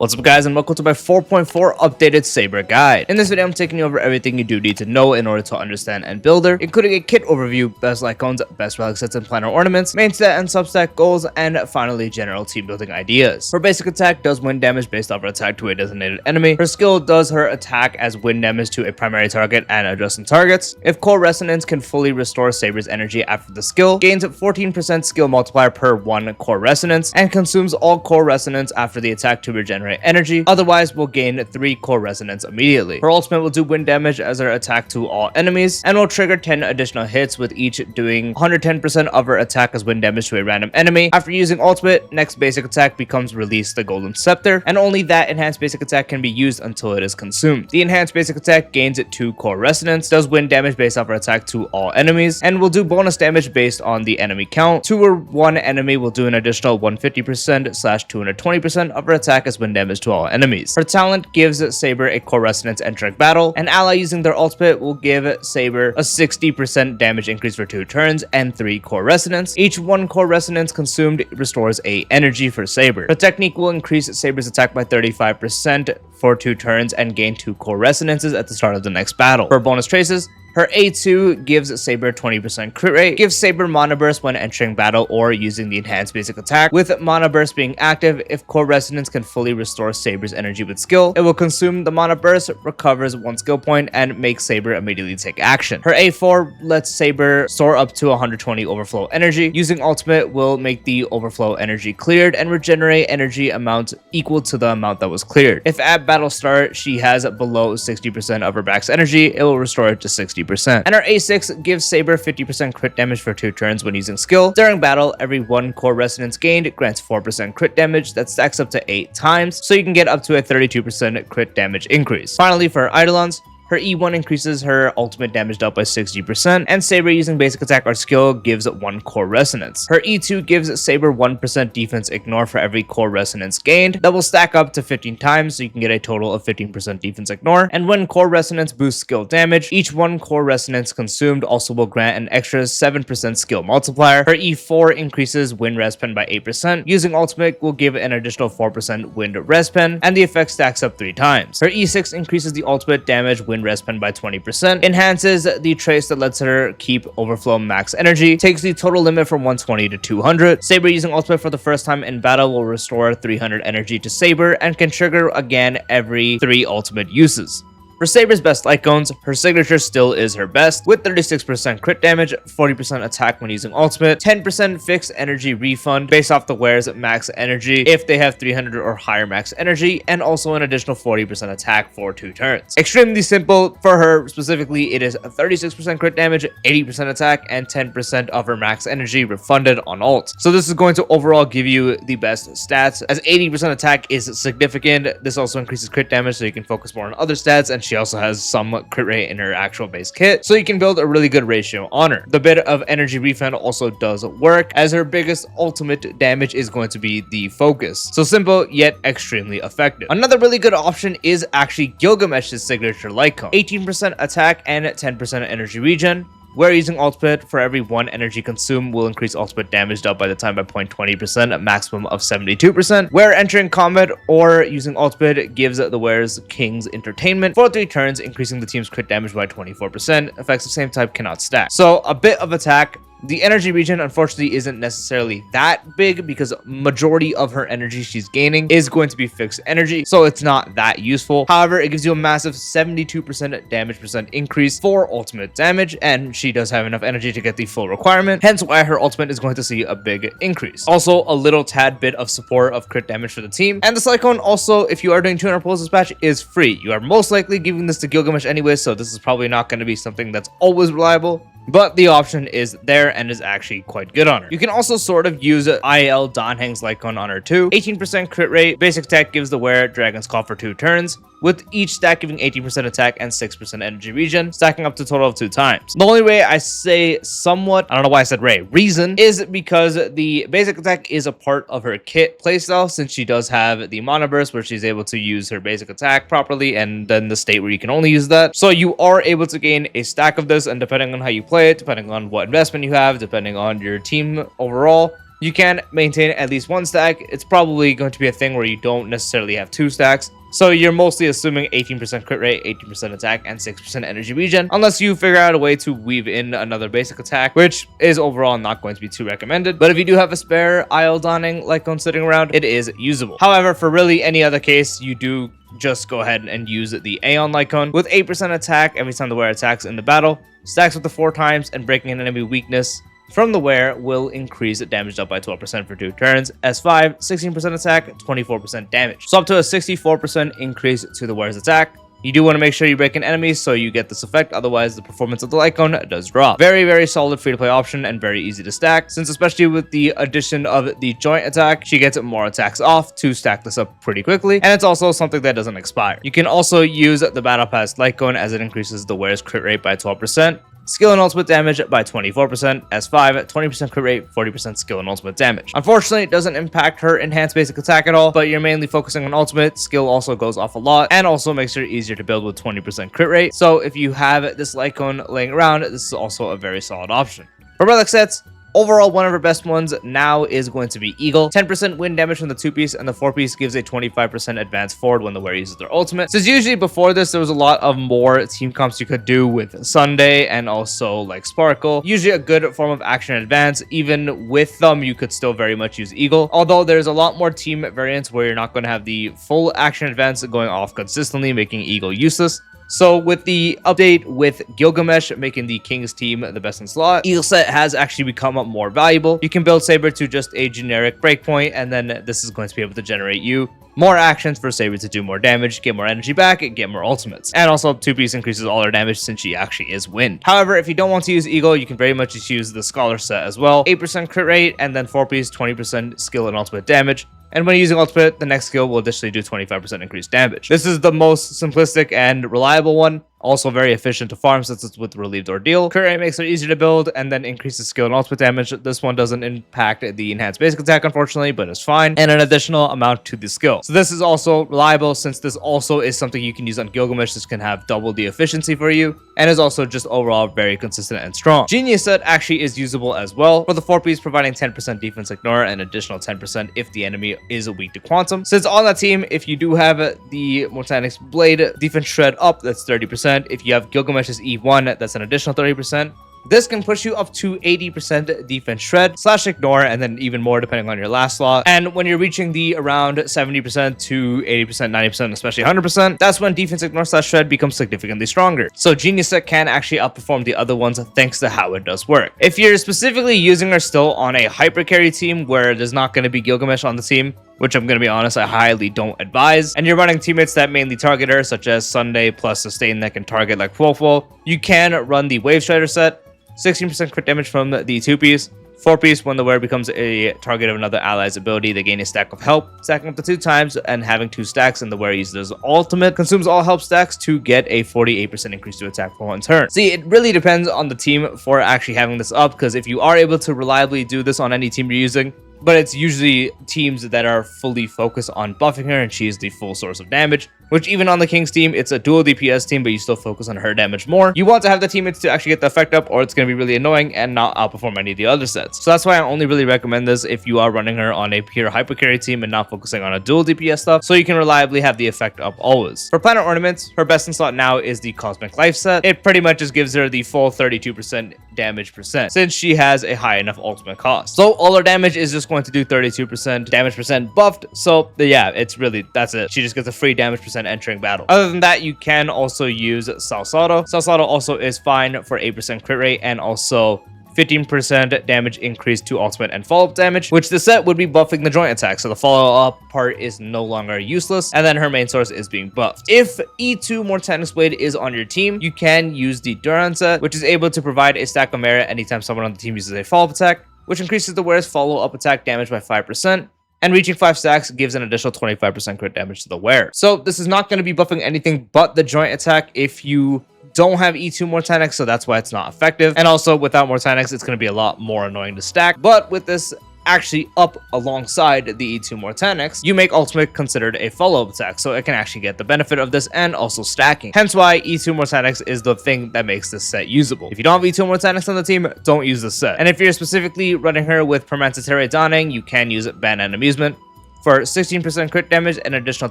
What's up guys, and welcome to my 4.4 updated Saber guide. In this video I'm taking you over everything you do need to know in order to understand and build her, including a kit overview, best Lightcones, best relic sets and planar ornaments, main stat and substat goals, and finally general team building ideas. Her basic attack does wind damage based off her attack to a designated enemy. Her skill does her attack as wind damage to a primary target and adjacent targets. If core resonance can fully restore Saber's energy after the skill, gains 14% skill multiplier per 1 core resonance, and consumes all core resonance after the attack to regenerate energy, otherwise will gain 3 core resonance immediately. Her ultimate will do wind damage as her attack to all enemies, and will trigger 10 additional hits, with each doing 110% of her attack as wind damage to a random enemy. After using ultimate, next basic attack becomes Release the Golden Scepter, and only that enhanced basic attack can be used until it is consumed. The enhanced basic attack gains 2 core resonance, does wind damage based off her attack to all enemies, and will do bonus damage based on the enemy count. To her one enemy will do an additional 150%/220% of her attack as wind damage to all enemies. Her talent gives Saber a core resonance entering battle. An ally using their ultimate will give Saber a 60% damage increase for 2 turns and 3 core resonance. Each 1 core resonance consumed restores a energy for Saber. Her technique will increase Saber's attack by 35% for 2 turns and gain 2 core resonances at the start of the next battle. For bonus traces, her A2 gives Saber 20% crit rate, gives Saber Mana Burst when entering battle or using the enhanced basic attack, with Mana Burst being active. If core resonance can fully restore Saber's energy with skill, it will consume the Mana Burst, recovers 1 skill point, and makes Saber immediately take action. Her A4 lets Saber store up to 120 overflow energy. Using ultimate will make the overflow energy cleared and regenerate energy amount equal to the amount that was cleared. If at battle start she has below 60% of her max energy, it will restore it to 60%. And her A6 gives Saber 50% crit damage for 2 turns when using skill. During battle, every 1 core resonance gained grants 4% crit damage that stacks up to 8 times, so you can get up to a 32% crit damage increase. Finally, for her Eidolons, her E1 increases her ultimate damage dealt by 60%, and Saber using basic attack or skill gives 1 core resonance. Her E2 gives Saber 1% defense ignore for every core resonance gained. That will stack up to 15 times, so you can get a total of 15% defense ignore. And when core resonance boosts skill damage, each 1 core resonance consumed also will grant an extra 7% skill multiplier. Her E4 increases wind respen by 8%. Using ultimate will give an additional 4% wind respen, and the effect stacks up 3 times. Her E6 increases the ultimate damage wind respen by 20%, enhances the trace that lets her keep overflow max energy, takes the total limit from 120 to 200. Saber using ultimate for the first time in battle will restore 300 energy to Saber and can trigger again every 3 ultimate uses. For Saber's best Lightcones, her signature still is her best, with 36% crit damage, 40% attack when using ultimate, 10% fixed energy refund based off the wearer's max energy if they have 300 or higher max energy, and also an additional 40% attack for 2 turns. Extremely simple. For her specifically, it is 36% crit damage, 80% attack, and 10% of her max energy refunded on ult. So this is going to overall give you the best stats, as 80% attack is significant. This also increases crit damage, so you can focus more on other stats, and she also has some crit rate in her actual base kit, so you can build a really good ratio on her. The bit of energy refund also does work, as her biggest ultimate damage is going to be the focus. So simple, yet extremely effective. Another really good option is actually Gilgamesh's signature Lightcone. 18% attack and 10% energy regen. Where using ultimate, for every 1 energy consumed will increase ultimate damage dealt by the time by 0.20%, a maximum of 72%. Where entering combat or using ultimate gives the wearer's King's Entertainment for 3 turns, increasing the team's crit damage by 24%. Effects of same type cannot stack. So a bit of attack. The energy regen unfortunately isn't necessarily that big, because majority of her energy she's gaining is going to be fixed energy, so it's not that useful. However, it gives you a massive 72% damage percent increase for ultimate damage, and she does have enough energy to get the full requirement, hence why her ultimate is going to see a big increase. Also, a little tad bit of support of crit damage for the team. And the Lightcone also, if you are doing 200 pulls dispatch, is free. You are most likely giving this to Gilgamesh anyway, so this is probably not going to be something that's always reliable, but the option is there and is actually quite good on her. You can also sort of use IL Donhang's Lightcone on her too. 18% crit rate, basic attack gives the wearer Dragon's Call for 2 turns, with each stack giving 18% attack and 6% energy regen, stacking up to a total of 2 times. The only way I say somewhat, I don't know why I said reason, is because the basic attack is a part of her kit playstyle, since she does have the Mana Burst where she's able to use her basic attack properly, and then the state where you can only use that. So you are able to gain a stack of this, and depending on how you play it, depending on what investment you have, depending on your team overall, you can maintain at least 1 stack. It's probably going to be a thing where you don't necessarily have 2 stacks. So you're mostly assuming 18% crit rate, 18% attack, and 6% energy regen, unless you figure out a way to weave in another basic attack, which is overall not going to be too recommended. But if you do have a spare Iodaning Lightcone sitting around, it is usable. However, for really any other case, you do just go ahead and use the Aeon Lightcone with 8% attack every time the wearer attacks in the battle, stacks with the 4 times, and breaking an enemy weakness from the wearer will increase damage up by 12% for 2 turns. S5, 16% attack, 24% damage. So up to a 64% increase to the wearer's attack. You do want to make sure you break an enemy so you get this effect, otherwise the performance of the Lightcone does drop. Very, very solid free-to-play option and very easy to stack, since especially with the addition of the joint attack, she gets more attacks off to stack this up pretty quickly, and it's also something that doesn't expire. You can also use the Battle Pass Lightcone as it increases the wearer's crit rate by 12%. Skill and ultimate damage by 24%, S5 20% crit rate, 40% skill and ultimate damage. Unfortunately, it doesn't impact her enhanced basic attack at all, but you're mainly focusing on ultimate. Skill also goes off a lot and also makes her easier to build with 20% crit rate. So if you have this Lightcone laying around, this is also a very solid option. For relic sets, overall, one of our best ones now is going to be Eagle. 10% wind damage from the 2-piece, and the 4-piece gives a 25% advance forward when the wearer uses their ultimate. Since usually before this, there was a lot of more team comps you could do with Sunday and also like Sparkle. Usually a good form of action advance. Even with them, you could still very much use Eagle. Although there's a lot more team variants where you're not going to have the full action advance going off consistently, making Eagle useless. So with the update with Gilgamesh making the King's team the best in slot, Eagle set has actually become more valuable. You can build Saber to just a generic breakpoint, and then this is going to be able to generate you more actions for Saber to do more damage, get more energy back, and get more ultimates. And also 2-piece increases all her damage since she actually is wind. However, if you don't want to use Eagle, you can very much just use the Scholar set as well. 8% crit rate, and then 4-piece, 20% skill and ultimate damage. And when using ultimate, the next skill will additionally do 25% increased damage. This is the most simplistic and reliable one. Also very efficient to farm since it's with Relieved Ordeal. Crit rate makes it easier to build and then increases skill and ultimate damage. This one doesn't impact the enhanced basic attack, unfortunately, but it's fine. And an additional amount to the skill. So this is also reliable since this also is something you can use on Gilgamesh. This can have double the efficiency for you and is also just overall very consistent and strong. Genius set actually is usable as well. For the 4-piece, providing 10% defense ignore and additional 10% if the enemy is weak to quantum. Since on that team, if you do have the Mortanix Blade defense shred up, that's 30%. If you have Gilgamesh's E1, that's an additional 30%. This can push you up to 80% defense shred / ignore, and then even more depending on your last slot. And when you're reaching the around 70% to 80%, 90%, especially 100%, that's when defense ignore / shred becomes significantly stronger. So Genius set can actually outperform the other ones thanks to how it does work. If you're specifically using her still on a hyper carry team where there's not going to be Gilgamesh on the team, which I'm going to be honest, I highly don't advise, and you're running teammates that mainly target her, such as Sunday plus Sustain that can target like Wolfwolf, you can run the Wave Strider set. 16% crit damage from the 2-piece. 4-piece, when the wearer becomes a target of another ally's ability, they gain a stack of help, stacking up to 2 times, and having 2 stacks, and the wearer uses his ultimate, consumes all help stacks to get a 48% increase to attack for 1 turn. See, it really depends on the team for actually having this up, because if you are able to reliably do this on any team you're using, but it's usually teams that are fully focused on buffing her and she is the full source of damage, which even on the King's team, it's a dual DPS team, but you still focus on her damage more. You want to have the teammates to actually get the effect up, or it's going to be really annoying and not outperform any of the other sets. So that's why I only really recommend this if you are running her on a pure hyper carry team and not focusing on a dual DPS stuff, so you can reliably have the effect up always. For Planar Ornaments, her best in slot now is the Cosmic Life set. It pretty much just gives her the full 32% damage %, since she has a high enough ultimate cost. So all her damage is just going to do 32% damage % buffed. So yeah, it's really, that's it. She just gets a free damage % entering battle. Other than that, you can also use Salsado. Salsado also is fine for 8% crit rate and also 15% damage increase to ultimate and follow-up damage, which the set would be buffing the joint attack, so the follow-up part is no longer useless, and then her main source is being buffed. If E2 Mortanix Blade is on your team, you can use the Duran set, which is able to provide a stack of merit anytime someone on the team uses a follow-up attack, which increases the wearer's follow-up attack damage by 5%, and reaching 5 stacks gives an additional 25% crit damage to the wearer. So this is not going to be buffing anything but the joint attack if you don't have E2 Mortanix, so that's why it's not effective. And also without Mortanix, it's going to be a lot more annoying to stack. But with this actually up alongside the E2 Mortanix, you make ultimate considered a follow-up attack, so it can actually get the benefit of this and also stacking. Hence why E2 Mortanix is the thing that makes this set usable. If you don't have E2 Mortanix on the team, don't use this set. And if you're specifically running her with Permanentary Dawning, you can use Ban and Amusement for 16% crit damage and additional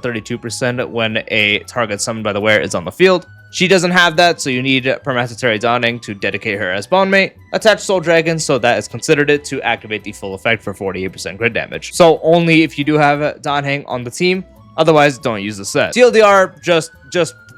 32% when a target summoned by the wearer is on the field. She doesn't have that, so you need Permanentary Dawning to dedicate her as Bondmate. Attach Soul Dragon, so that is considered it to activate the full effect for 48% crit damage. So only if you do have Dawning on the team, otherwise don't use the set. TLDR, just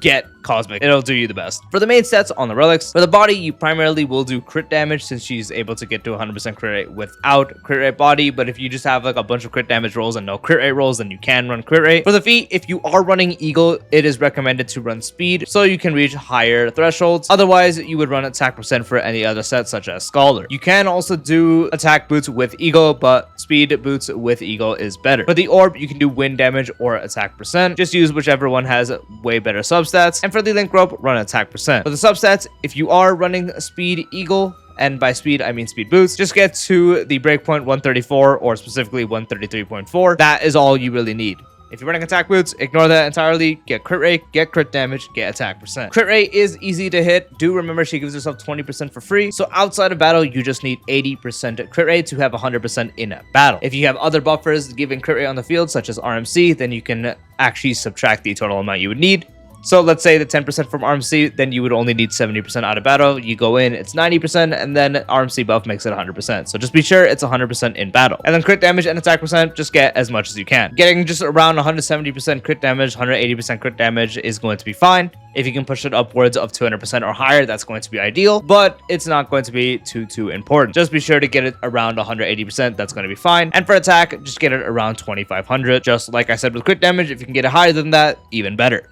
get Cosmic. It'll do you the best. For the main stats on the Relics, for the body, you primarily will do crit damage since she's able to get to 100% crit rate without crit rate body, but if you just have like a bunch of crit damage rolls and no crit rate rolls, then you can run crit rate. For the feat, if you are running Eagle, it is recommended to run speed so you can reach higher thresholds. Otherwise, you would run attack percent for any other set such as Scholar. You can also do attack boots with Eagle, but speed boots with Eagle is better. For the orb, you can do wind damage or attack percent. Just use whichever one has way better substats. And for the link rope, run attack percent. For the substats, if you are running speed Eagle, and by speed I mean speed boots, just get to the breakpoint 134 or specifically 133.4. That is all you really need. If you're running attack boots, ignore that entirely. Get crit rate, get crit damage, get attack percent. Crit rate is easy to hit. Do remember she gives herself 20% for free. So outside of battle, you just need 80% crit rate to have 100% in battle. If you have other buffers giving crit rate on the field, such as RMC, then you can actually subtract the total amount you would need. So let's say the 10% from RMC, then you would only need 70% out of battle. You go in, it's 90%, and then RMC buff makes it 100%. So just be sure it's 100% in battle. And then crit damage and attack percent, just get as much as you can. Getting just around 170% crit damage, 180% crit damage is going to be fine. If you can push it upwards of 200% or higher, that's going to be ideal, but it's not going to be too important. Just be sure to get it around 180%. That's going to be fine. And for attack, just get it around 2500. Just like I said with crit damage, if you can get it higher than that, even better.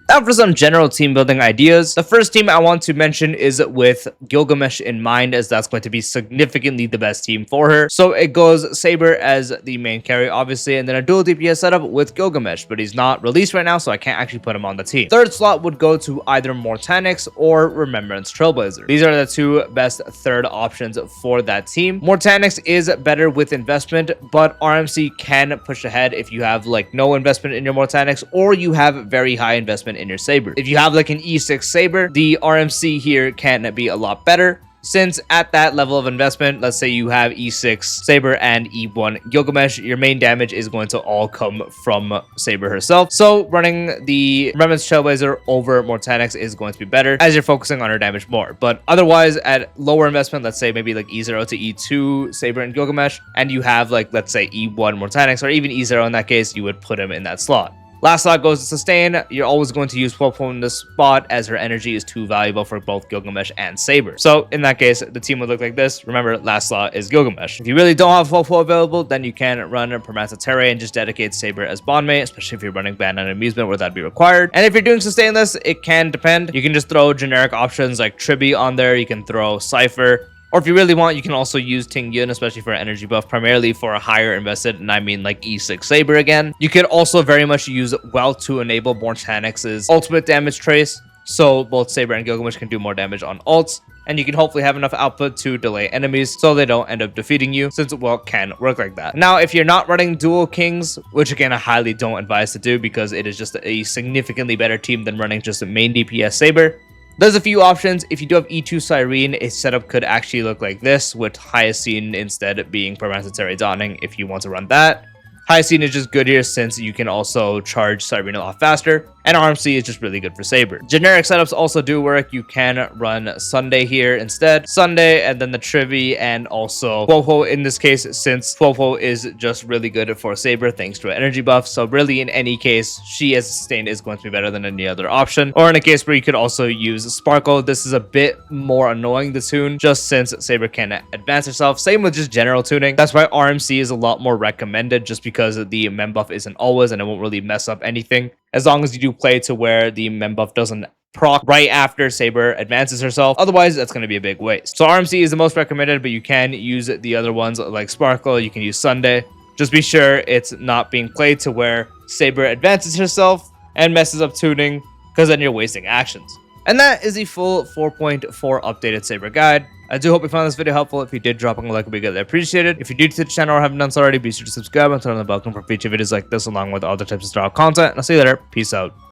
Now for some general team building ideas. The first team I want to mention is with Gilgamesh in mind, as that's going to be significantly the best team for her. So it goes Saber as the main carry, obviously, and then a dual DPS setup with Gilgamesh, but he's not released right now, so I can't actually put him on the team. Third slot would go to either Mortanix or Remembrance Trailblazer. These are the two best third options for that team. Mortanix is better with investment, but RMC can push ahead if you have like no investment in your Mortanix or you have very high investment in your Saber. If you have like an E6 Saber, the RMC here can be a lot better, since at that level of investment, let's say you have E6 Saber and E1 Gilgamesh, your main damage is going to all come from Saber herself. So running the Remembrance Trailblazer over Mortanix is going to be better as you're focusing on her damage more. But otherwise, at lower investment, let's say maybe like E0 to E2 Saber and Gilgamesh, and you have like, let's say E1 Mortanix, or even E0 in that case, you would put him in that slot. Last slot goes to Sustain. You're always going to use Popo in this spot as her energy is too valuable for both Gilgamesh and Saber. So in that case, the team would look like this. Remember, last slot is Gilgamesh. If you really don't have Popo available, then you can run Permanentary and just dedicate Saber as Bondmate, especially if you're running Ban and Amusement where that'd be required. And if you're doing Sustainless, it can depend. You can just throw generic options like Tribi on there. You can throw Cypher. Or if you really want, you can also use Ting Yun, especially for an energy buff, primarily for a higher invested, and I mean like E6 Saber again. You could also very much use Well to enable Mortanix's ultimate damage trace, so both Saber and Gilgamesh can do more damage on ults, and you can hopefully have enough output to delay enemies so they don't end up defeating you, since Well can work like that. Now, if you're not running Dual Kings, which again I highly don't advise to do because it is just a significantly better team than running just a main DPS Saber, there's a few options. If you do have E2 Cyrene, a setup could actually look like this, with Hyacine instead being Permanentary Dawning if you want to run that. Hyacine is just good here since you can also charge Cyrene a lot faster, and RMC is just really good for Saber. Generic setups also do work. You can run Sunday here instead. Sunday and then the Trivi and also Popo in this case, since Popo is just really good for Saber thanks to an energy buff. So really in any case, she as a sustain is going to be better than any other option. Or in a case where you could also use Sparkle, this is a bit more annoying to tune just since Saber can advance herself. Same with just general tuning. That's why RMC is a lot more recommended, just because the mem buff isn't always and it won't really mess up anything. As long as you do play to where the mem buff doesn't proc right after Saber advances herself. Otherwise, that's going to be a big waste. So RMC is the most recommended, but you can use the other ones like Sparkle. You can use Sunday. Just be sure it's not being played to where Saber advances herself and messes up tuning, because then you're wasting actions. And that is the full 4.4 updated Saber guide. I do hope you found this video helpful. If you did, dropping a like would be greatly appreciated. If you're new to the channel or haven't done so already, be sure to subscribe and turn on the bell icon for future videos like this along with other types of style content. And I'll see you later. Peace out.